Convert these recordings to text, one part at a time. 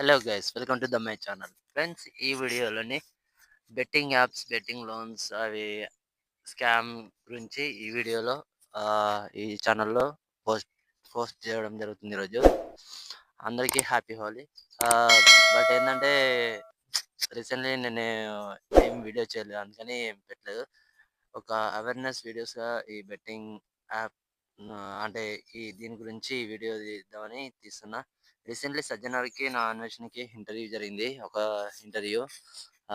Hello guys, welcome to my channel. Friends, ఈ వీడియోలోని betting apps, betting loans అవి scam గురించి ఈ వీడియోలో ఈ ఛానల్లో పోస్ట్ పోస్ట్ చేయడం జరుగుతుంది ఈరోజు. అందరికీ హ్యాపీ హోలీ. బట్ ఏంటంటే రీసెంట్లీ నేను ఏం వీడియో చేయలేదు, అందుకని ఏం పెట్టలేదు. ఒక అవేర్‌నెస్ వీడియోస్‌గా ఈ బెట్టింగ్ యాప్ అంటే దీని గురించి ఈ వీడియో తీద్దామని తీస్తున్నా. రీసెంట్లీ 'సజ్జనర్'కి, నా అన్వేషణకి ఇంటర్వ్యూ జరిగింది. ఒక ఇంటర్వ్యూ.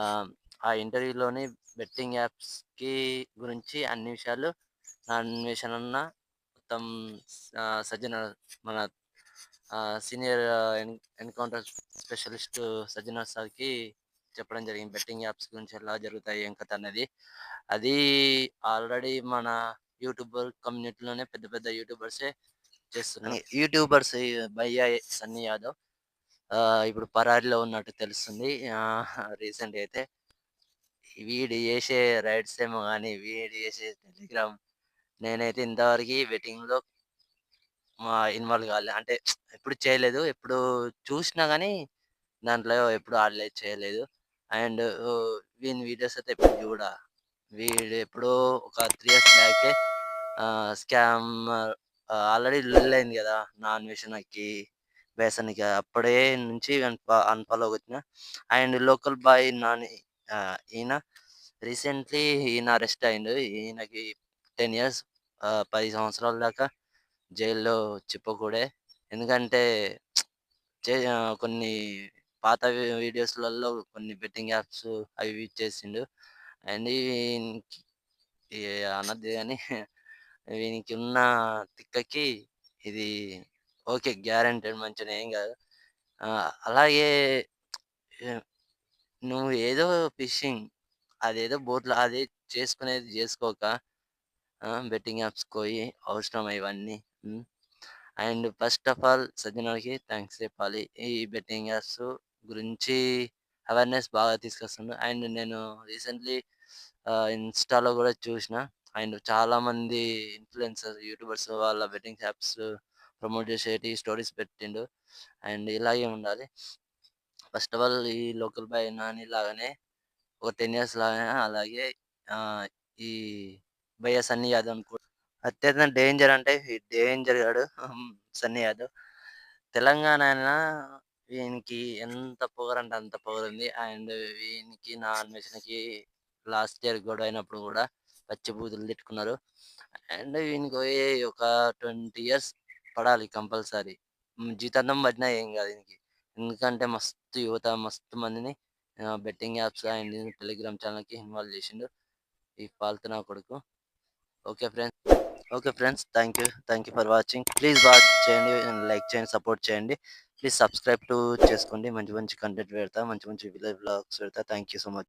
ఆహ్, ఆ ఇంటర్వ్యూలోని బెట్టింగ్ యాప్స్‌కి గురించి అన్ని విషయాలు నా అన్వేషణ అన్న మొత్తం 'సజ్జనర్' మన సీనియర్ ఎన్‌కౌంటర్ స్పెషలిస్ట్ 'సజ్జనర్' సార్‌కి చెప్పడం జరిగింది. బెట్టింగ్ యాప్స్ గురించి ఎలా జరుగుతాయి, ఏం కథ అన్నది. అది ఆల్రెడీ మన యూట్యూబర్ కమ్యూనిటీలోనే పెద్ద పెద్ద యూట్యూబర్సే చేస్తున్నారు. యూట్యూబర్స్ భయ్యా సన్నీ యాదవ్ ఇప్పుడు పరారీలో ఉన్నట్టు తెలుస్తుంది. రీసెంట్‌గా అయితే వీడు చేసే రైడ్స్ ఏమో గాని, వీడు చేసే టెలిగ్రామ్ నేనైతే ఇంతవరకి బెట్టింగ్‌లో ఇన్వాల్వ్ కాలే. అంటే ఎప్పుడు చేయలేదు. ఎప్పుడు చూసినా గానీ దాంట్లో ఎప్పుడు ఆడలేదు, చేయలేదు. అండ్ వీని వీడియోస్ అయితే ఎప్పుడు చూడా. వీడు ఎప్పుడో ఒక 3 ఇయర్స్ బ్యాకే స్కామ్ ఆల్రెడీ లొల్లయింది గదా! నా అన్వేషణకి, బేసన్‌కి అప్పుడే నుంచి అన్‌ఫాలో కొట్టిన. అండ్ లోకల్ బాయ్ నాని ఈయన రీసెంట్‌లీ ఈయన అరెస్ట్ అయిండు. ఈయనకి 10 ఇయర్స్ 10 సంవత్సరాల దాకా జైల్‌లో చిప్పకూడే. ఎందుకంటే కొన్ని పాత వీడియోస్‌లలో కొన్ని బెట్టింగ్ యాప్స్ అవి ఇవి చేసిండు. అండ్ ఈనికి అనద్దు గాని వీనికి ఉన్న తిక్కకి ఇది ఓకే. గ్యారంటెడ్ మంచిగానే ఏం గాదు. అలాగే ఎ నువ్వు ఏదో ఫిషింగ్ అదేదో బోట్‌లో అది చేసుకునేది జేసుకోక బెట్టింగ్ యాప్స్‌కి పోయి అవసరమా ఇవన్నీ? Hmm. And first of all సజ్జనర్‌కి థాంక్స్ చెప్పాలి. ఈ బెట్టింగ్ యాప్స్ గురించి అవేర్‌నెస్ బాగా తీసుకొస్తుండు. అండ్ నేను రీసెంట్‌లీ ఇన్‌స్టాలో గూడా చూసిన. అండ్ చాలామంది ఇన్‌ఫ్లుయెన్సర్స్, యూట్యూబర్స్ వాళ్ళ బెట్టింగ్ యాప్స్ ప్రమోట్ చేసేటి స్టోరీస్ పెట్టిండు. అండ్ ఇలాగే ఉండాలి. ఫస్ట్ ఆఫ్ ఆల్ ఈ లోకల్ బాయ్ నాని లాగానే ఒక 10 ఇయర్స్ లాగానే అలాగే ఆహ్, ఈ భయ్యా సన్నీ యాదవ్‌ని కూడా అత్యంత డేంజర్ అంటే ఈ డేంజర్ గాడు సన్నీ యాదవ్. తెలంగాణ అయినా వీనికి ఎంత పొగరంటే అంత పొగరుంది. అండ్ వీనికి, నా అన్వేషణకి లాస్ట్ ఇయర్ గొడవైనప్పుడు గూడా పచ్చి బూతులు తిట్టుకున్నారు. అండ్ వీనికి పోయి ఒక 20 ఇయర్స్ పడాలి కంపల్సరీ. జీవితాంతం పడినా ఏం గాదు ఈనికి. ఎందుకంటే మస్తు యువత, మస్తు మందిని బెట్టింగ్ యాప్స్ అండ్ టెలిగ్రామ్ ఛానెల్‌కి ఇన్వాల్వ్ చేసిండు. ఈ ఫాల్తు నా కొడుకు. Okay friends. Okay friends. Thank you for watching. Please watch చేయండి, లైక్ చేయండి, సపోర్ట్ చేయండి. ప్లీజ్ సబ్స్క్రైబ్ చేసుకోండి. మంచి మంచి కంటెంట్ పెడతా. మంచి మంచి విలేజ్ వ్లాగ్స్ పెడతా. Thank you so much.